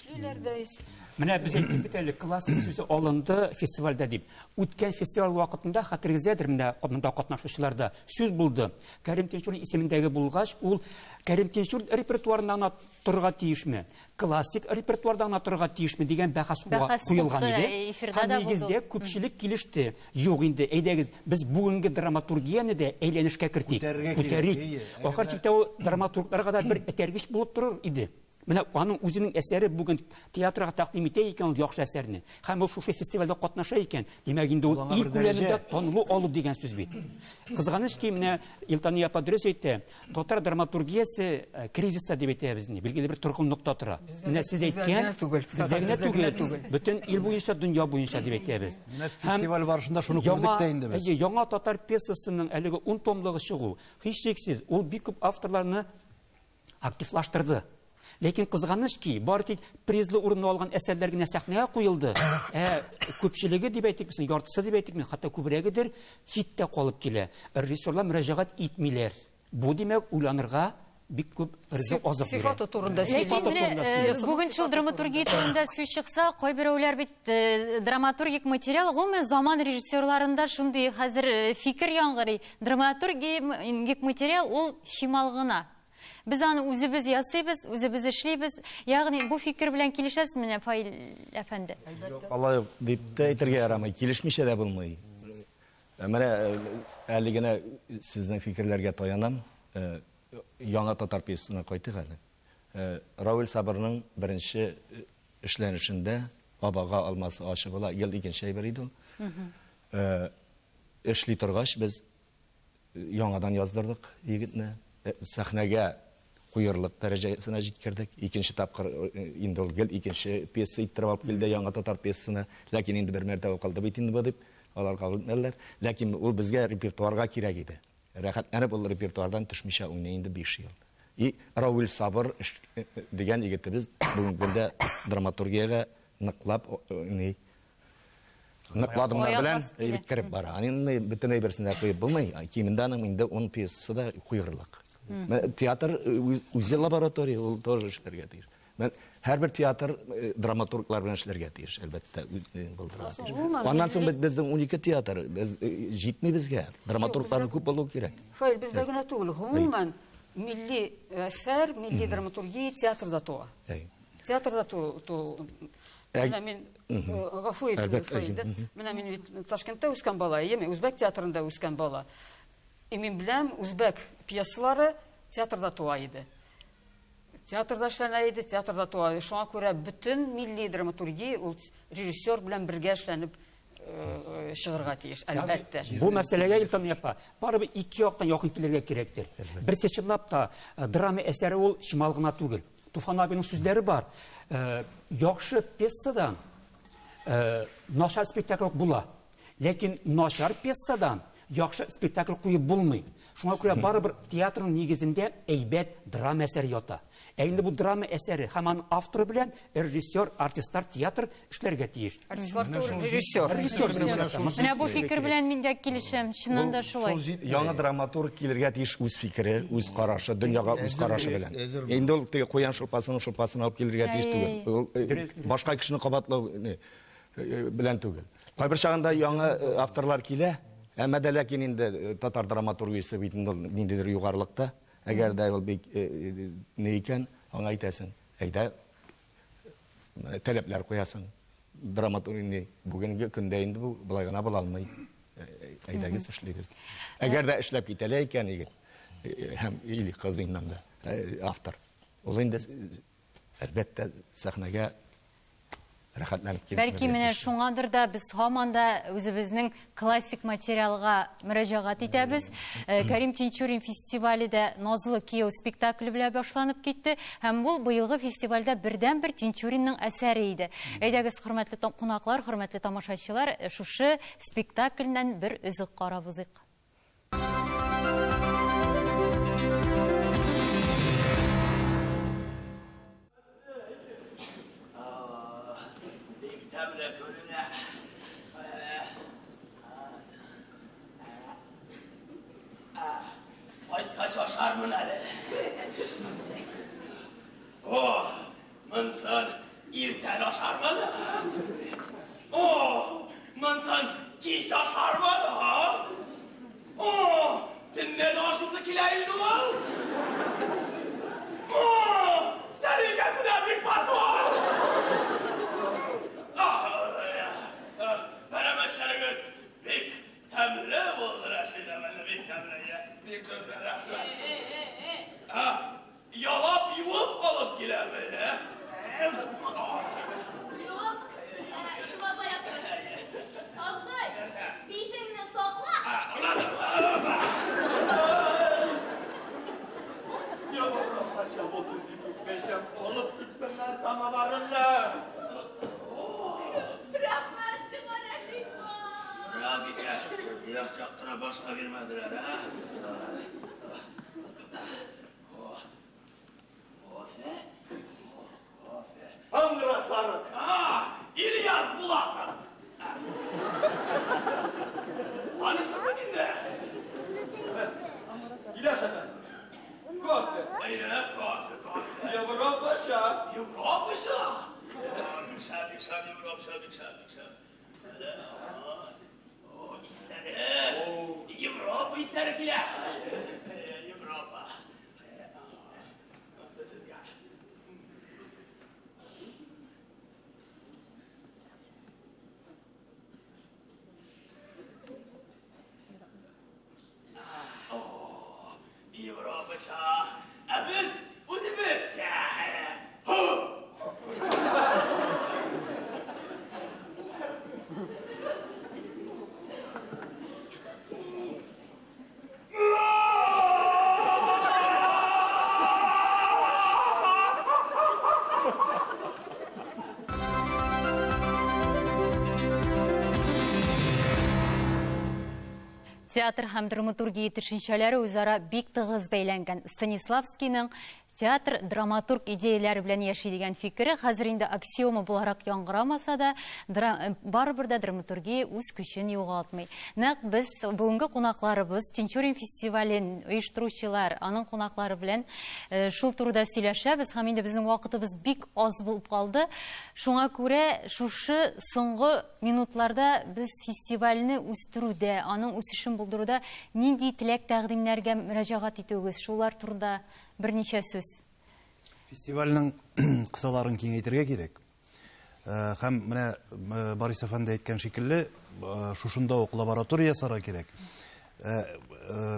Менә без әйтик бит әле классик сүзе алынды фестивальдә дип. Үткән фестиваль вакытында хәтерегездәдер, менә монда катнашучыларда сүз булды. Карим Тинчурин исемендәге булгач, ул Карим Тинчурин репертуарыннан торырга тиешме? Классик репертуардан торырга тиешме дигән бәхәс куелган иде. Һәм нигездә күпчелек килеште. Юк инде, әйдәгез, без бүгенге драматургияне дә әйләнешкә кертик. Күтәрик. Ахыр чиктә ул драматургларга да бер этәргеч булып торыр иде. Менә аның үзенең әсәре бүген театрга тәкъдим итә икән ул яхшы әсәрне. Һәм ул шушы фестивальдә катнаша икән. Димәк, инде ул ил күләмендә танылу алу дигән сүз бит. Кызганыч ки, менә Илтания Падрес әйтте, татар драматургиясе кризиста дип әйтәбез ни, билгеле бер торгын нокта тора. Менә сез әйткән, бездә генә түгел, бөтен ил буенча, дөнья буенча дип әйтәбез. Фестиваль барышында шуны күрдек тә инде без. Яңа татар пьесасының әлеге 10 томлыгы чыгу, һичшиксез, ул бик күп авторларны активлаштырды. Ләкин кызганыч ки, бары тик призлы урынны алган әсәрләр генә сәхнәгә куелды. Күпчелеге дип әйтик, яртысы дип әйтик, хәтта күбрәгедер читтә калып килә. Режиссерлар мөрәҗәгать итмиләр. Бу димәк уйланырга бик күп ризык азык бирә. Сифаты турында Бүген шул драматургия турында сүз чыкса, кайберәүләр бит драматургик материал гомумән заман режиссерларында шундый хәзер фикер яңгырый. Драматургик материал ул шимал гына. Biz аны үзебез ясыйбыз, үзебез эшлибез. Ягъни бу фикер белән килешәсезме, Фаил әфәнде? Алай дип тә әйтергә ярамый, килешмичә дә булмый. Менә әле генә сезнең фикерләргә таянам. Яңа татар пьесасына кайтык әле. Равил Сабырның беренче эшләнешендә бабага алмасы ачы була, ел икенче әйбер иде ул. Эшли торгач без яңадан яздырдык егетне. Сәхнәгә куйырлык дәрәҗәсенә җиткердек. Икенче тапкыр инде ул гел икенче пьеса иттереп алып килде яңа татар пьесасына. Ләкин инде бер мәртәбә калды бит инде бу дип алар кабул итмәделәр. Ләкин ул безгә репертуарга кирәк иде. Рәхәтләнеп ул репертуардан төшмичә уйный инде 5 ел. И Равил Сабыр дигән егетебез бүгенгә драматургиягә ныклап ныкладымнар белән биткереп бара. Инде бөтен әйберсендә куеп булмый. Кимендә инде 10 пьеса да куйырлык. Театр үзе лаборатория, ул тоже эшләргә тиеш. Һәрбер театр драматурглар белән эшләргә тиеш, әлбәттә, булдырга тиеш. Аннан соң безнең 12 театр, без җитми безгә. Драматургларны күп булу кирәк. Фаил, бездә генә түгел, гомумән милли әсәр, милли драматургия театрда туа. Театрда Менә мин гафу итегез, Фаил. Менә мин Ташкентта үскән бала, яме, үзбәк театрында үскән бала. Мин беләм, үзбәк пьесалары театрда туа иде. Театрда эшләнә иде, театрда туа. Шуңа күрә бөтен милли драматургия ул режиссер белән бергә эшләнеп чыгарга тиеш, әлбәттә. Бу мәсьәләгә Илтания апа, барыбер ике яктан якын килергә кирәктер. Берсе чынлап та драма әсәре ул шимал гына түгел. Туфан абиның сүзләре бар. Яхшы пьесадан начар спектакль була. Ләкин начар пьесадан яхшы спектакль куеп булмый. Шуңа күрә барыбер театрның нигезендә әйбәт драма әсәре ята. Инде бу драма әсәре һәм автор белән режиссер, артистлар театр эшләргә тиеш. Артистлар режиссер. Менә бу фикер белән мин дә килешәм, чыннан да шулай. Яңа драматург килергә тиеш үз фикере, үз карашы, дөньяга үз карашы белән. Инде ул теге куян шулпасын алып килергә тиеш түгел. Башка кешене кабатлау белән түгел. Кайбер чагында яңа авторлар килә, әмма дә ләкин инде татар драматургиясе бит ниндидер югарылыкта. Әгәр дә ул бик не икән, аңа әйтәсең, әйдә таләпләр куясың. Драматургия бүгенге көндә инде бу булай гына була алмый. Әйдәгез эшләгез. Әгәр дә эшләп китәләр икән егет, һәм или кызыннан да автор. Ул инде әлбәттә сәхнәгә рәхәтләнеп килә. Бәлки менә шуңадыр да без һаман да үзебезнең классик материалга мөрәҗәгать итәбез. Кәрим Тинчурин фестивале дә Назлы кияү спектакле белән башланып китте. Һәм бу быелгы фестивальдә бердән-бер Тинчуринның әсәре иде. Әйдәгез, хөрмәтле кунаклар, хөрмәтле тамашачылар, шушы спектакльнән бер өзек карабызык. Şaşarmın Ali. Oh, mınsan irten aşarmadı. Oh, mınsan ki şaşarmadı. Oh, dinle doşusu kileydi ol. Oh, tehlikesi de bir patron. Benemeşleriniz pek temli buldur aşırı pek temli ya. Bir gözler aşırı. Yalap yuvup alıp gile böyle. Yakçaklara başka vermediler ha. Andıra sarık. İlyas Bulak. Tanıştın mı dinle? İlyas efendim. Kahve. Hayır, kahve. Yavrum Paşa. Bikşa. Европа ister ki ya. Европа. Европа şah. Biz uzibir şah. Театр һәм драматургия төшенчәләре үзара бик тыгыз бәйләнгән. Станиславскийның театр драматург идеяләре белән яши дигән фикере хәзер инде аксиома буларак яңгырамаса да, барыбер да драматургия үз көчен югалтмый. Нәкъ без бүгенге кунакларыбыз Тинчурин фестивален оештыручылар, аның кунаклары белән шул турыда сөйләшәбез һәм инде безнең вакытыбыз бик аз булып калды. Шуңа күрә шушы соңгы минутларда без фестивальне үстерүдә, аның үсешен булдыруда нинди теләк тәкъдимнәргә мөрәҗәгать итүегез, шулар турында берничә сүз. Фестивальның кысаларын киңәйтергә кирәк. Һәм менә Борис әфәнде әйткән шикелле, шушында ук лаборатория ясарга кирәк.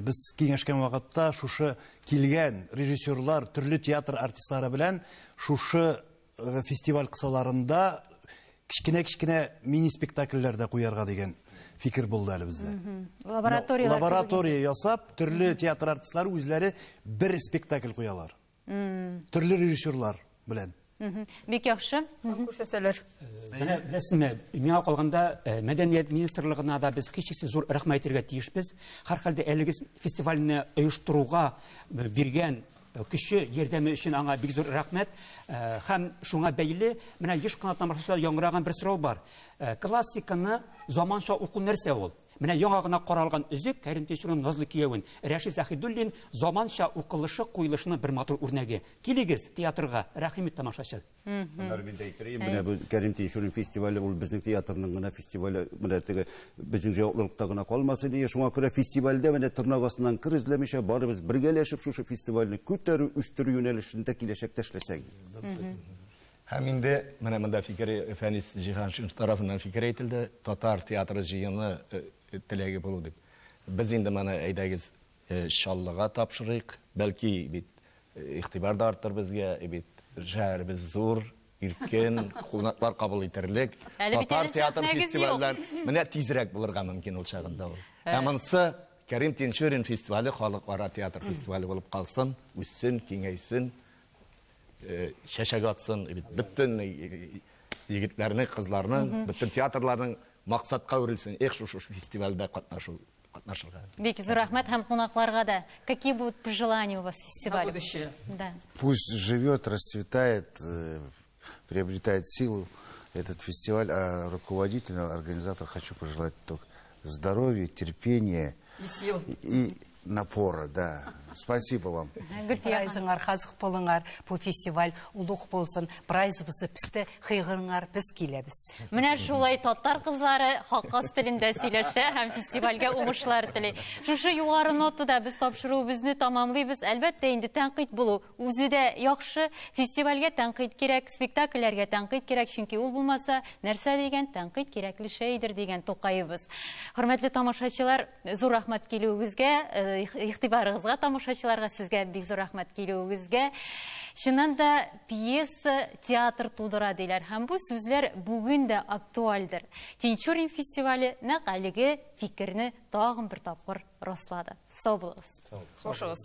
Без киңәшкән вакытта шушы килгән режиссерлар, төрле театр артистлары белән шушы фестиваль кысаларында кичкенә мини-спектакльләрдә куярга дигән фикер булды әле бездә. Лаборатория ясап, төрле театр артистлары үзләре бер спектакль куялар. Төрле режиссерлар белән. Бик яхшы. Күрсәтәләр. Беләсезме, миңа калганда мәдәният министрлыгына да без һичшиксез зур рәхмәт әйтергә тиешбез. Һәрхәлдә әлеге фестивальне оештыруга биргән кеше ярдәме өчен аңа бик зур рәхмәт. Һәм шуңа бәйле менә еш кына тамашачылар яңгыраган бер сорау бар. Классиканы заманча уку нәрсә ул? Менә яңа гына каралган үзек Кәрим Тинчурин назлы киявен Рәшид Заһидуллин заманча укылышы, куелышының бер матур үрнәге. Килегез театрга, рәхмәт тамашачы. Менә бу Кәрим Тинчурин фестивале ул безнең театрның гына фестивале, менә теге безнең җаваплылыкта гына калмасын дигән шуңа күрә фестивальдә менә тырнак астыннан кыр эзләмичә барыбыз бергәләшеп шушы фестивальне күтәрү, үстерү юнәлешендә киләчәктә эшләсәк. Һәм инде менә монда фикер Фәнис Җиһаншин тарафыннан фикер әйтелде, татар театры җыены теләге булу дип. Без инде моны әйдәгез шаллыга тапшырыйк, бәлки бит игътибар да артыр безгә, бит шәһәрбез зур, иркен, кунаклар кабул итерлек. Татар театр фестивальләр менә тизрәк булырга мөмкин ул чагында ул. Әмансы Кәрим Тинчурин фестивале халыкара театр фестивале булып калсын, үссен, киңәйсен. Шәшәгә атсын, бөтен егетләрне, кызларны, бөтен театрларның максатка үрелсен, шушы фестивальдә катнашырга. Бик зур рәхмәт һәм кунакларга да. Какие будут пожелания у вас в фестивале? Да. Пусть живет, расцветает, приобретает силу этот фестиваль, а руководителю, организатору хочу пожелать только здоровья, терпения и напора, да. Спасибо вам. Прайзыңар қазық болыңар, бұл фестиваль ұлық болсын, прайзыбызы пісті қиғырыңар, біз келебіз. Менә шулай татар кызлары хаккас телендә сөйләшә һәм фестивальгә уңышлар тели. Шушы югары нотада без тапшыруыбызны тамамлыйбыз. Әлбәттә, инде тәнкыйть булу үзе дә яхшы. Фестивальгә тәнкыйть кирәк, спектакльләргә тәнкыйть кирәк, чөнки ул булмаса, нәрсә дигән тәнкыйть кирәкле шәйдер дигән Тукаебыз. Хөрмәтле тамашачылар, зур рәхмәт килүегезгә, игътибарыгызга тамашачыларга сезгә бик зур рәхмәт килүегезгә. Чыннан да пьеса театр тудыра диләр һәм бу сүзләр бүген дә актуальдыр. Тинчурин фестивале нәкъ әлеге фикерне тагын бер тапкыр раслады. Сау булыгыз. Хушыгыз.